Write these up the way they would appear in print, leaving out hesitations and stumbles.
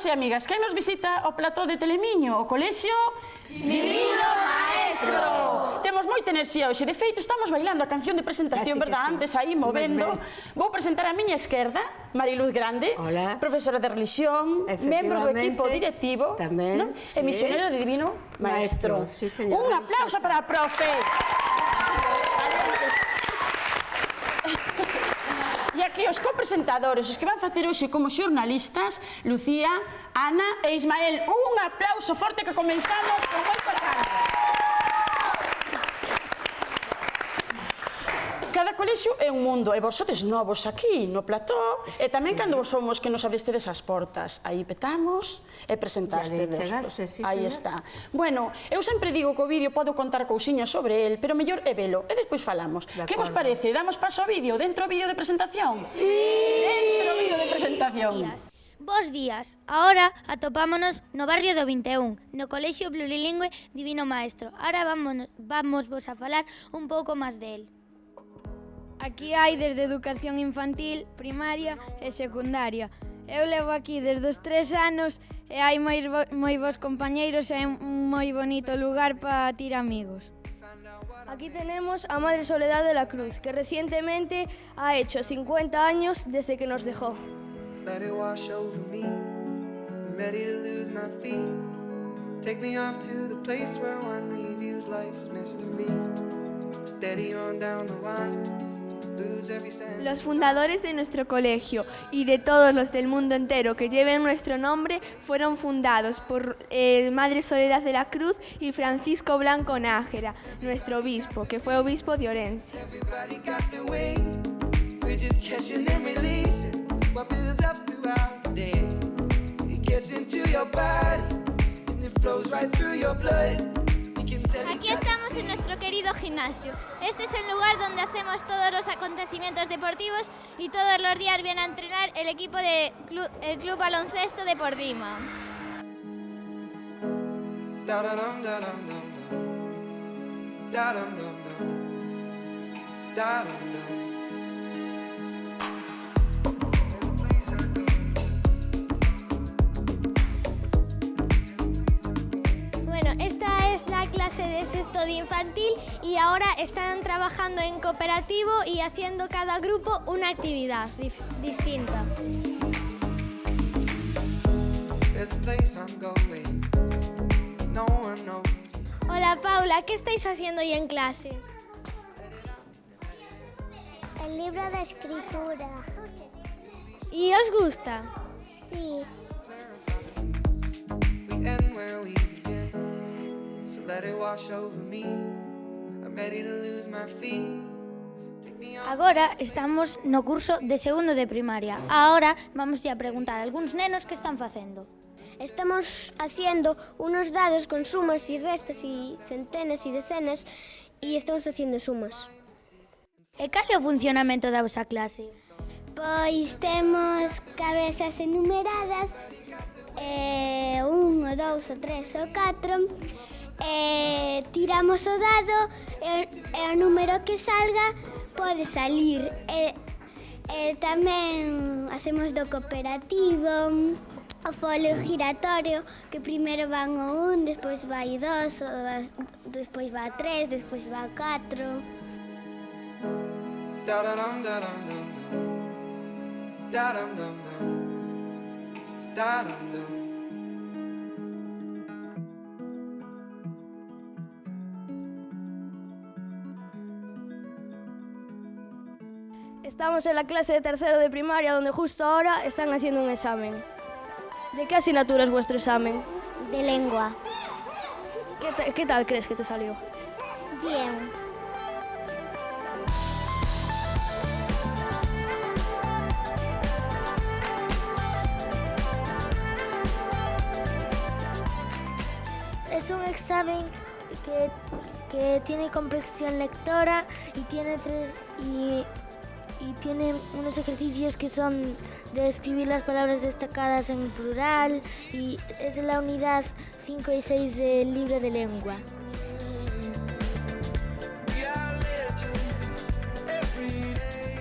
e amigas, quen nos visita ao plató de Telemiño, o colexio Divino Maestro. Temos moita enerxía hoxe, de feito estamos bailando a canción de presentación, verdad? Antes aí movendo. Vou presentar a miña esquerda, Mariluz Grande, profesora de religión, membro do equipo directivo e misionera de Divino Maestro. Un aplauso para a profe. E aquí os copresentadores, os que van facer hoxe como xornalistas, Lucía, Ana e Ismael. Un aplauso forte que comenzamos con moito canto. Cada colexio é un mundo, e vos sodes novos aquí no plató, e tamén cando vos somos que nos abrestedes as portas. Aí petamos e presentastedes. Aí está. Bueno, eu sempre digo que o vídeo podo contar cousiñas sobre el, pero mellor é velo, e despois falamos. Que vos parece? Damos paso ao vídeo? Dentro o vídeo de presentación? Sí! Dentro o vídeo de presentación. Bos días, ahora atopámonos no barrio do 21, no Colexio Plurilingüe Divino Maestro. Ahora vamos vos a falar un pouco máis del. Aquí hai desde educación infantil, primaria e secundaria. Eu levo aquí desde os 3 anos e hai moi bons compañeiros e un moi bonito lugar para tir amigos. Aquí tenemos a Madre Soledad de la Cruz, que recientemente ha hecho 50 años desde que nos dejó. Los fundadores de nuestro colegio y de todos los del mundo entero que lleven nuestro nombre fueron fundados por Madre Soledad de la Cruz y Francisco Blanco Nájera, nuestro obispo, que fue obispo de Orense. Aquí estamos en nuestro querido gimnasio. Este es el lugar donde hacemos todos los acontecimientos deportivos y todos los días viene a entrenar el equipo del Club Baloncesto de Pordima. Esta es la clase de sexto de infantil y ahora están trabajando en cooperativo y haciendo cada grupo una actividad distinta. Hola Paula, ¿qué estáis haciendo hoy en clase? El libro de escritura. ¿Y os gusta? Sí. Agora estamos no curso de segundo de primaria. Ahora vamos a preguntar a algúns nenos que están facendo. Estamos haciendo unos dados con sumas y restas y centenas y decenas y estamos haciendo sumas. E cal é o funcionamento da vosa clase? Pois temos cabezas enumeradas, 1, 2, 3 ou 4. Tiramos o dado e o número que salga pode salir. Tamén hacemos do cooperativo, o folio giratorio, que primeiro van o 1, despois vai 2, despois vai 3, despois vai 4. Estamos en la clase de tercero de primaria, donde justo ahora están haciendo un examen. ¿De qué asignatura es vuestro examen? De lengua. ¿Qué tal crees que te salió? Bien. Es un examen que tiene comprensión lectora y tiene tiene unos ejercicios que son de escribir las palabras destacadas en plural y es de la unidad 5 y 6 del libro de lengua.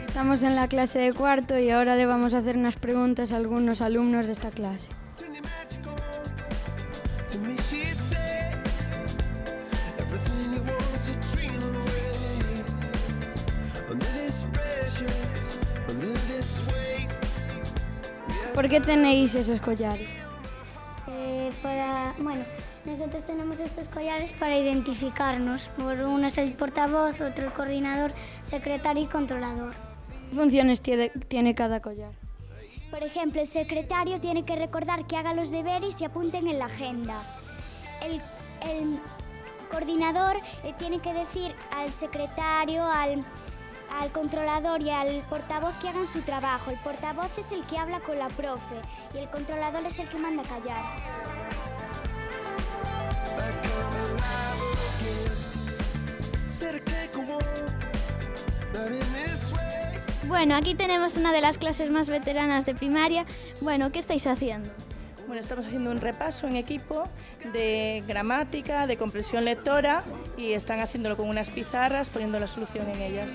Estamos en la clase de cuarto y ahora le vamos a hacer unas preguntas a algunos alumnos de esta clase. To me she'd say everything you want's a dream away. Under this pressure, under this weight. ¿Por qué tenéis esos collares? Bueno, nosotros tenemos estos collares para identificarnos. Uno es el portavoz, otro el coordinador, secretario y controlador. ¿Qué funciones tiene cada collar? Por ejemplo, el secretario tiene que recordar que haga los deberes y se apunten en la agenda. El coordinador tiene que decir al secretario, al controlador y al portavoz que hagan su trabajo. El portavoz es el que habla con la profe y el controlador es el que manda callar. Bueno, aquí tenemos una de las clases más veteranas de primaria. Bueno, ¿qué estáis haciendo? Bueno, estamos haciendo un repaso en equipo de gramática, de comprensión lectora y están haciéndolo con unas pizarras, poniendo la solución en ellas.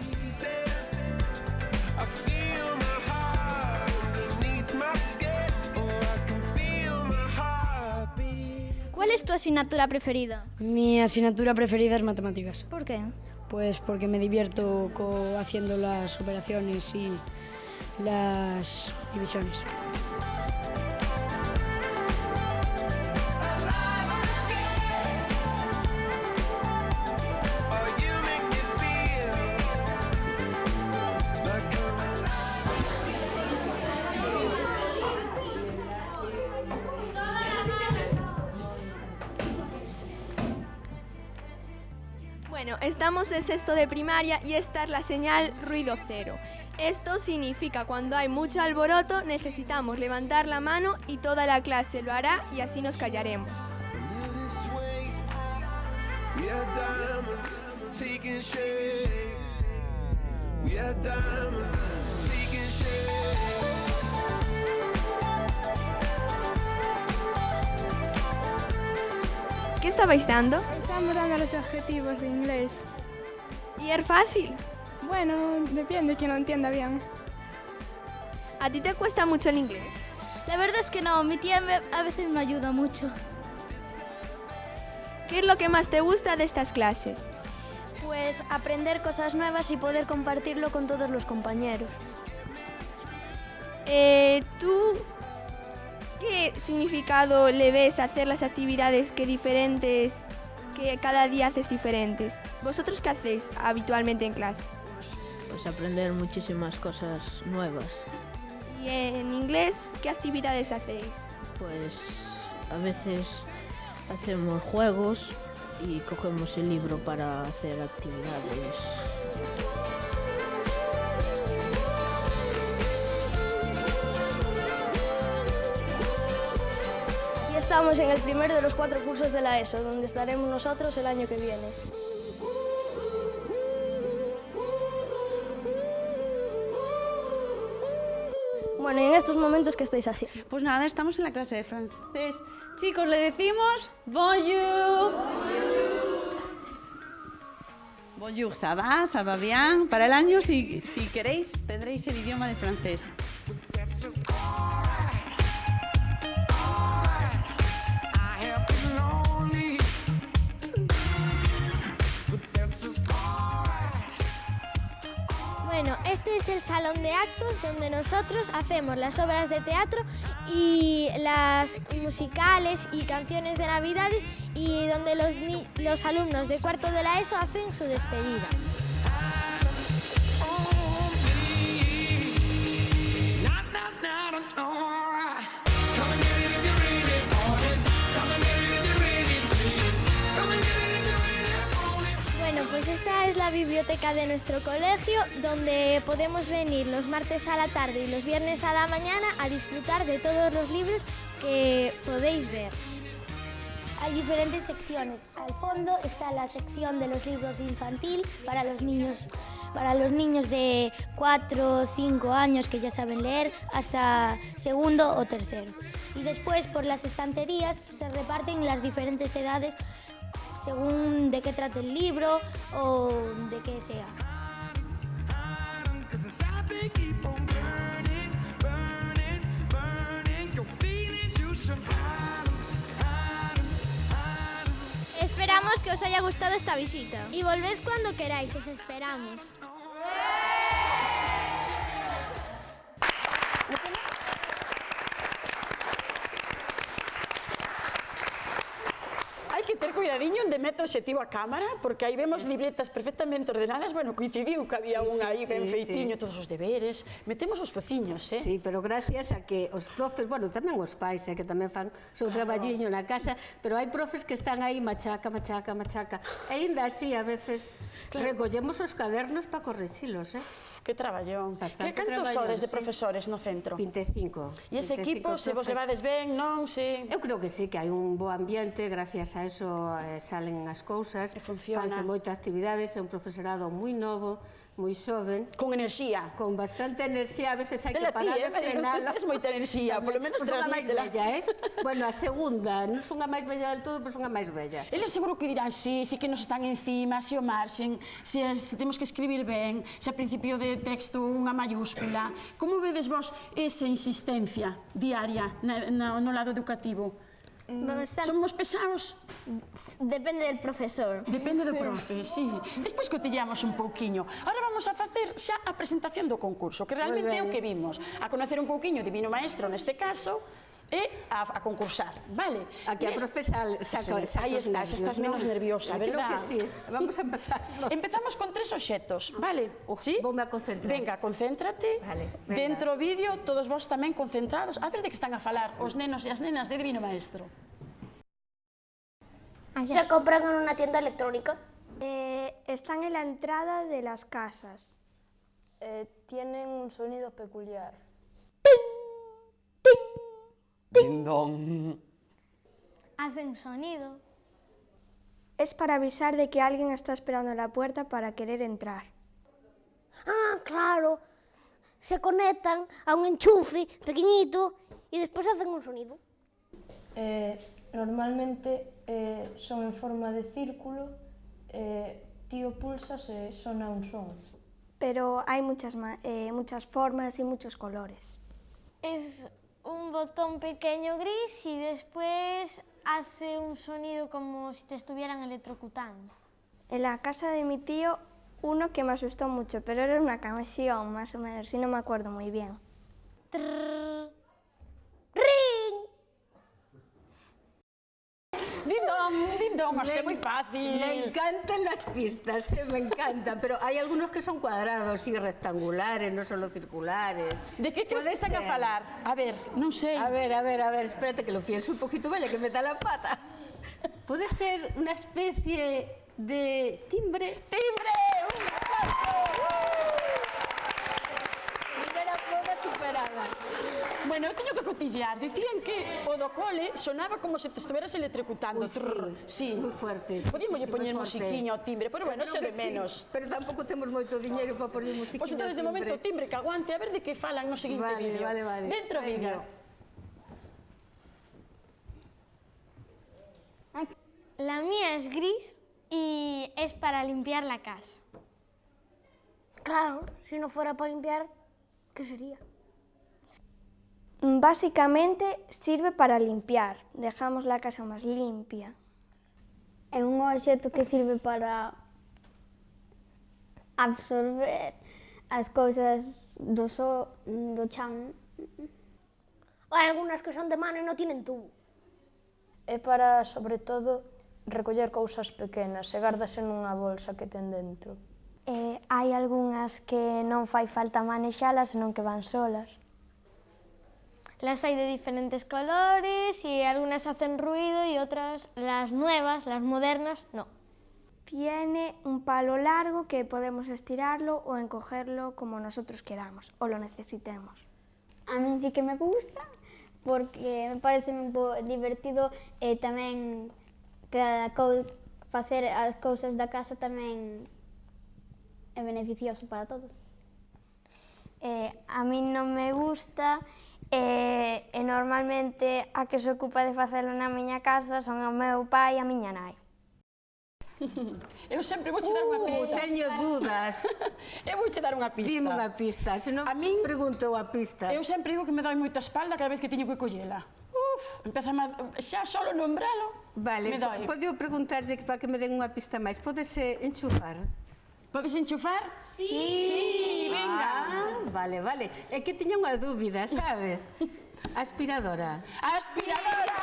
¿Cuál es tu asignatura preferida? Mi asignatura preferida es matemáticas. ¿Por qué? Pues porque me divierto haciendo las operaciones y las divisiones. Bueno, estamos en sexto de primaria y esta es la señal ruido cero. Esto significa cuando hay mucho alboroto necesitamos levantar la mano y toda la clase lo hará y así nos callaremos. ¿Qué estabais dando? Estamos dando los objetivos de inglés. ¿Y es fácil? Bueno, depende de quien lo entienda bien. ¿A ti te cuesta mucho el inglés? La verdad es que no, mi tía a veces me ayuda mucho. ¿Qué es lo que más te gusta de estas clases? Pues aprender cosas nuevas y poder compartirlo con todos los compañeros. ¿Tú qué significado le ves a hacer las actividades que cada día haces diferentes? ¿Vosotros qué hacéis habitualmente en clase? Pues aprender muchísimas cosas nuevas. ¿Y en inglés qué actividades hacéis? Pues a veces hacemos juegos y cogemos el libro para hacer actividades. Y estamos en el primero de los 4 cursos de la ESO, donde estaremos nosotros el año que viene. Bueno, y en estos momentos, ¿qué estáis haciendo? Pues nada, estamos en la clase de francés. Chicos, le decimos bonjour. Bonjour, ça va bien. Para el año, si queréis, tendréis el idioma de francés. Bueno, este es el salón de actos donde nosotros hacemos las obras de teatro y las musicales y canciones de Navidades y donde los alumnos de cuarto de la ESO hacen su despedida. Bueno, pues esta es la biblioteca de nuestro colegio, donde podemos venir los martes a la tarde y los viernes a la mañana a disfrutar de todos los libros que podéis ver. Hay diferentes secciones. Al fondo está la sección de los libros infantil para los niños de 4 o 5 años que ya saben leer hasta segundo o tercero. Y después por las estanterías se reparten las diferentes edades según de qué trate el libro o de qué sea. Esperamos que os haya gustado esta visita. Y volvéis cuando queráis, os esperamos. Hai que ter cuidadiño onde mete o obxectivo a cámara, porque aí vemos libretas perfectamente ordenadas. Bueno, coincidiu que había unha aí ben feitiño, todos os deberes. Metemos os fociños, Sí, pero gracias a que os profes, bueno, tamén os pais, que tamén fan o seu traballiño na casa, pero hai profes que están aí machaca. E ainda así, a veces, recollemos os cadernos para correxilos, Que traballón. Bastante Que cantos traballón, sodes de sí. profesores no centro? 25. E ese equipo, se vos levades ben, non? Eu creo que sí, que hai un bo ambiente, gracias a eso salen as cousas, fanse moita actividades, é un profesorado moi novo, moi xoven. Con enerxía. Con bastante enerxía, a veces hai que Dela parar ti, de frenala. Tes moita enerxía, polo menos Pois unha máis transmítela. bella, Bueno, a segunda, non son a máis bella del todo, pois son a máis bella. Eles seguro que dirán sí que nos están encima, se o marxen, se temos que escribir ben, se a principio de texto unha mayúscula. Como vedes vos esa insistencia diaria no lado educativo? Somos pesados? Depende del profesor. Depende do profe, sí. Despois cotillamos un pouquiño. Ahora vamos a facer xa a presentación do concurso, que realmente é o que vimos. A conocer un pouquiño o Divino Maestro, neste caso, e a concursar, vale? Aquí a profe saca aí está, xa estás menos nerviosa, verdad? Creo que sí. Vamos a empezar. Empezamos con 3 obxetos, vale? Sí? Voume a concentrar. Venga, concéntrate. Vale, venga. Dentro vídeo, todos vos tamén concentrados. A ver de que están a falar os nenos e as nenas de Divino Maestro. ¿Se compran en una tienda electrónica? Están en la entrada de las casas. Tienen un sonido peculiar. Ding dong. Hacen sonido. Es para avisar de que alguien está esperando en la puerta para querer entrar. Ah, claro. Se conectan a un enchufe pequeñito y después hacen un sonido. Normalmente son en forma de círculo, ti o pulsas e sona un son. Pero hay muchas formas y muchos colores. Es un botón pequeño gris y después hace un sonido como si te estuvieran electrocutando. En la casa de mi tío, uno que me asustó mucho, pero era una canción más o menos, y no me acuerdo muy bien. ¡Ring! Ding dong, hostia, muy fácil. Me encantan las pistas, me encantan, pero hay algunos que son cuadrados y rectangulares, no solo circulares. De que crees que están a falar? A ver, non sei. A ver, espérate que lo pienso un poquito, vaya que me da la pata. Puede ser una especie de timbre. ¡Timbre! ¡Un aplauso! Primera prueba superada. Bueno, eu teño que cotillear. Dicían que o do cole sonaba como se te estuveras electrocutando. Sí, moi fuerte. Podíamos poñer musiquiño ao timbre, pero bueno, eso de menos. Pero tampouco temos moito diñeiro para poñer musiquiño Pois entonces, de momento, o timbre que aguante, a ver de que falan no seguinte vídeo. Vale. Dentro vídeo. La mía es gris y es para limpiar la casa. Claro, si no fuera para limpiar, ¿qué sería? Básicamente sirve para limpiar, dejamos la casa más limpia. É un obxecto que sirve para absorber as cousas do chan. Hay algunas que son de mano y no tienen tubo. É para, sobre todo, recoller cousas pequenas e gardase nunha bolsa que ten dentro. Hai algunhas que non fai falta manexalas, senón que van solas. Las hay de diferentes colores y algunas hacen ruido y otras, las nuevas, las modernas, no. Tiene un palo largo que podemos estirarlo o encogerlo como nosotros queramos o lo necesitemos. A mí sí que me gusta porque me parece un pouco divertido e tamén facer as cousas da casa tamén é beneficioso para todos. A mí non me gusta e normalmente a que se ocupa de facelo na miña casa son o meu pai e a miña nai. Eu sempre vou che dar unha pista. Teño dudas. Eu vou che dar unha pista. Dime unha pista, se non pregunto a pista. Eu sempre digo que me doi moita espalda cada vez que teño que collela. Empeza xa solo nombralo. Vale, me doi. podo preguntarlle para que me den unha pista máis. Podes enchufar? Podes enchufar? Sí, venga. Vale, vale. É que tiña unha dúbida, sabes? Aspiradora. Aspiradora!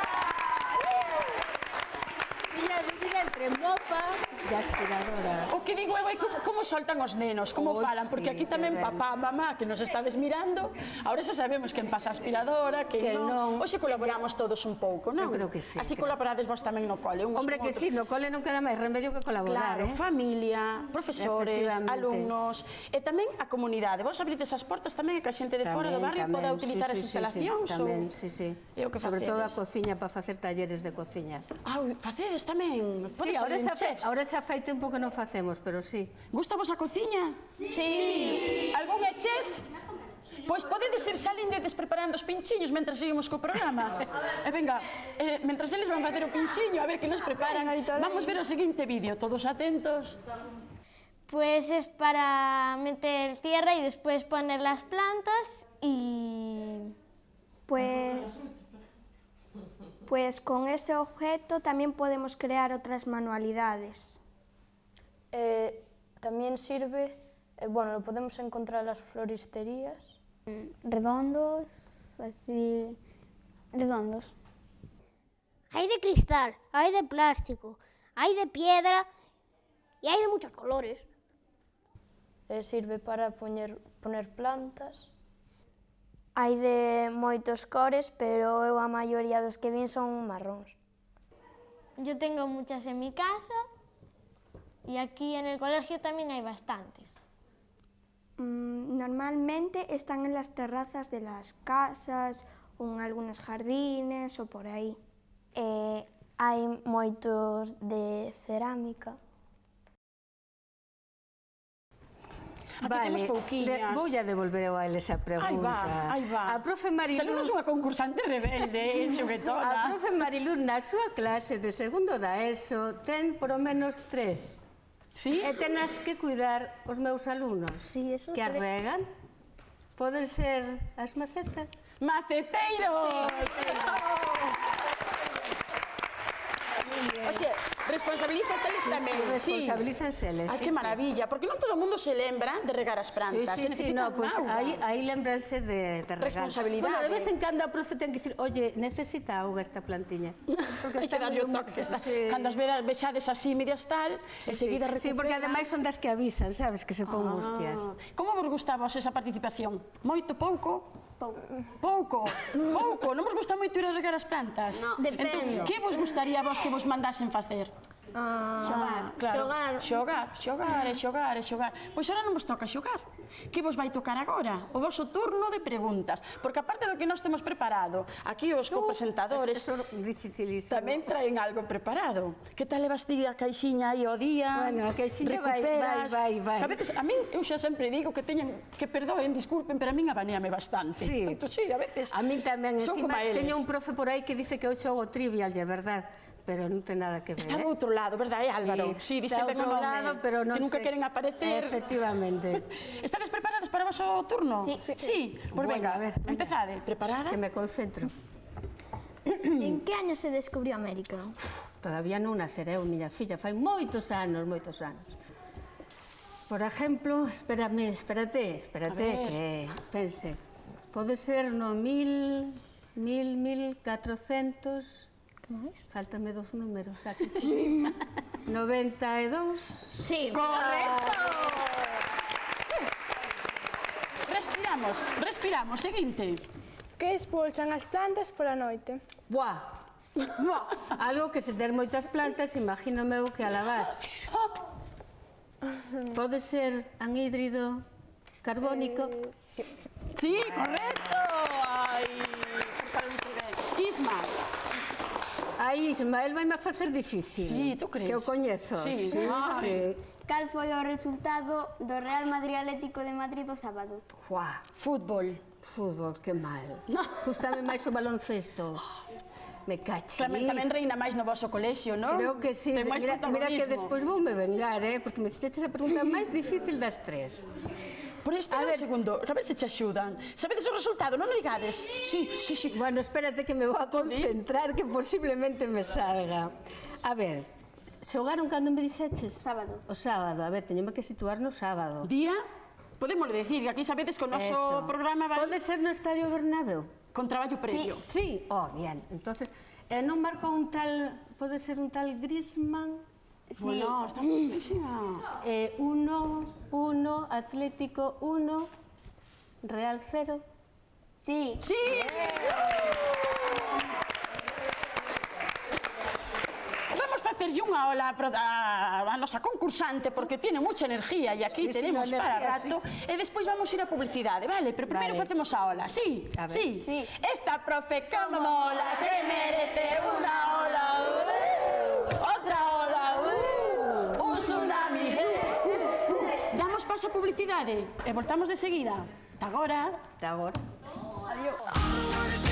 Tiña dúbida entre mopa e aspiradora. O que digo é como soltan os nenos, como falan, porque aquí tamén papá, mamá, que nos estades mirando, ahora xa sabemos quen pasa a aspiradora, que non. Hoxe colaboramos todos un pouco, non? Eu creo que sí. Así colaborades vos tamén no cole. Hombre, que sí, no cole non queda máis remedio que colaborar, Claro, familia, profesores, alumnos, e tamén a comunidade. Vos abrides as portas tamén que a xente de fora do barrio poda utilizar as instalacións. Tamén, sí. Sobre todo a cociña para facer talleres de cociña. Facedes tamén? Sí, ahora xa fai tempo que non facemos, pero sí. Gusta vos a cociña? Sí. Algún é chef? Pois podedes ir salindo e despreparando os pinchiños mentre seguimos co programa. E venga, mentre eles van facer o pinchiño, a ver que nos preparan. Vamos ver o seguinte vídeo, todos atentos. Pues es para meter tierra y después poner las plantas y... Pues con ese objeto también podemos crear otras manualidades. También sirve, bueno, lo podemos encontrar en las floristerías. Redondos, así, redondos. Hay de cristal, hay de plástico, hay de piedra y hay de muchos colores. Sirve para poner plantas. Hai de moitos cores, pero eu a maioría dos que vin son marróns. Yo tengo muchas en mi casa y aquí en el colegio también hay bastantes. Normalmente están en las terrazas de las casas ou en algunos jardines ou por aí. Hai moitos de cerámica. Vale, voulle devolver a eles a pregunta. Aí va. A profe Mariluz... Saludos unha concursante rebelde, xoguetona. A profe Mariluz, na súa clase de segundo da ESO, ten por o menos 3. Sí? E tenas que cuidar os meus alumnos. Sí, eso que arregan. Poden ser as macetas. ¡Maceteiros! Oxe, responsabilízase eles tamén. Responsabilízanse eles. Ai, que maravilla, porque non todo o mundo se lembra de regar as plantas. Sí, no, pues aí lembranse de regar. Responsabilidade. Bueno, de vez en cando a profe ten que dicir, oye, necesita auga esta plantiña. Hai que darlle o toque. Cando as vexades así medias tal, enseguida recupera. Sí, porque ademais son das que avisan, sabes, que se pon hostias. Como vos gustaba esa participación? Moito, pouco? Pouco. Non vos gusta moito ir a regar as plantas? No, depende. Que vos gustaría vos que vos mandasen facer? Xogar. Pois agora non vos toca xogar. Que vos vai tocar agora? O voso turno de preguntas. Porque aparte do que nós temos preparado, aquí os copresentadores tamén traen algo preparado. Que tal levas ti a caixiña aí ao día? Bueno, a caixiña vai. A veces, a min, eu xa sempre digo que teñen, que perdoen, disculpen, pero a min abanéame bastante. Sí. Sí, a veces. A min tamén, encima, teño un profe por aí que dice que eu xogo trivial, é verdad. Pero non ten nada que ver. Está do outro lado, verdade, Álvaro? Sí, está do outro lado, pero non que nunca queren aparecer. Efectivamente. Estades preparados para o voso turno? Sí. Pois venga, a ver, empezade. Preparada? Que me concentro. ¿En qué año se descubrió América? Todavía non nacereu, miña filla, fai moitos anos. Por exemplo, espérate, que pense. Pode ser no 1400... Fáltame 2 números, xa que sí. 92. Sí. Correcto. Respiramos. Seguinte. Que expulsan as plantas pola noite? Buah. Algo que se ter moitas plantas, imagínome o que alabás. Pode ser anhídrido carbónico. Sí, correcto. Ai, Isma. Aí, Ismael, vai-me a facer difícil. Sí, tú crees? Que eu coñezo. Sí. Cal foi o resultado do Real Madrid Atlético de Madrid do sábado? Fútbol, que mal. Gústame máis o baloncesto. Me cachis. Tamén reina máis no voso colexio, non? Creo que sí. Mira que despois voume vengar, porque me fixeches a pregunta máis difícil das 3. Por aí, espera un segundo, a ver se che axudan. Sabedes o resultado, non o digades? Sí. Bueno, espérate que me vou a concentrar, que posiblemente me salga. A ver, xogaron cando me dixeches? Sábado. O sábado, a ver, teñemos que situar no sábado. Día? Podemos decir, que aquí sabedes que o noso programa vai... Pode ser no Estadio Bernabéu? Con traballo previo. Sí. Oh, bien. Entonces, non marca un tal... Pode ser un tal Griezmann? Sí. Bueno, está justísima. 1, Atlético 1, Real 0. Sí. Sí. Vamos a hacerlle unha ola a nosa concursante porque tiene mucha energía e aquí tenemos para rato. E despois vamos ir a publicidade, vale? Pero primeiro facemos a ola, sí? Sí. Esta profe como mola se merece unha ola. Outra ola. Un tsunami. Damos paso a publicidade e voltamos de seguida. Ata agora. Ata agora. Adiós.